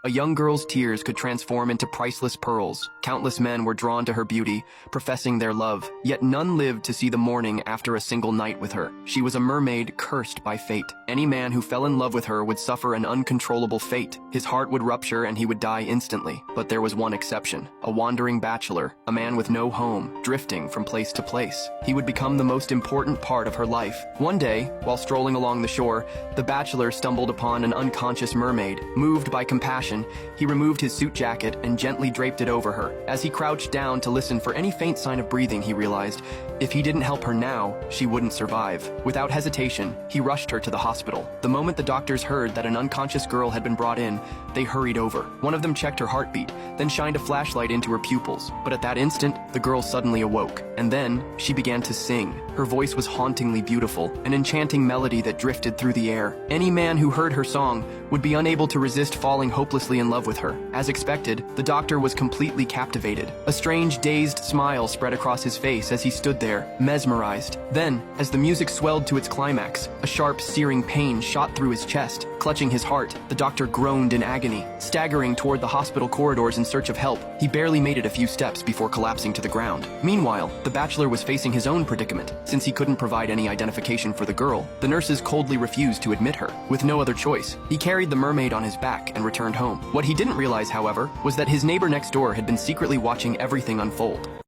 A young girl's tears could transform into priceless pearls. Countless men were drawn to her beauty, professing their love, yet none lived to see the morning after a single night with her. She was a mermaid cursed by fate. Any man who fell in love with her would suffer an uncontrollable fate. His heart would rupture and he would die instantly. But there was one exception: a wandering bachelor, a man with no home, drifting from place to place. He would become the most important part of her life. One day, while strolling along the shore, the bachelor stumbled upon an unconscious mermaid. Moved by compassion, he removed his suit jacket and gently draped it over her. As he crouched down to listen for any faint sign of breathing, he realized if he didn't help her now, she wouldn't survive. Without hesitation, he rushed her to the hospital. The moment the doctors heard that an unconscious girl had been brought in, they hurried over. One of them checked her heartbeat, then shined a flashlight into her pupils. But at that instant, the girl suddenly awoke. And then, she began to sing. Her voice was hauntingly beautiful, an enchanting melody that drifted through the air. Any man who heard her song would be unable to resist falling hopelessly in love with her. As expected, the doctor was completely captivated. A strange, dazed smile spread across his face as he stood there, mesmerized. Then, as the music swelled to its climax, a sharp, searing pain shot through his chest. Clutching his heart, the doctor groaned in agony. Staggering toward the hospital corridors in search of help, he barely made it a few steps before collapsing to the ground. Meanwhile, the bachelor was facing his own predicament. Since he couldn't provide any identification for the girl, the nurses coldly refused to admit her. With no other choice, he carried the mermaid on his back and returned home. What he didn't realize, however, was that his neighbor next door had been secretly watching everything unfold.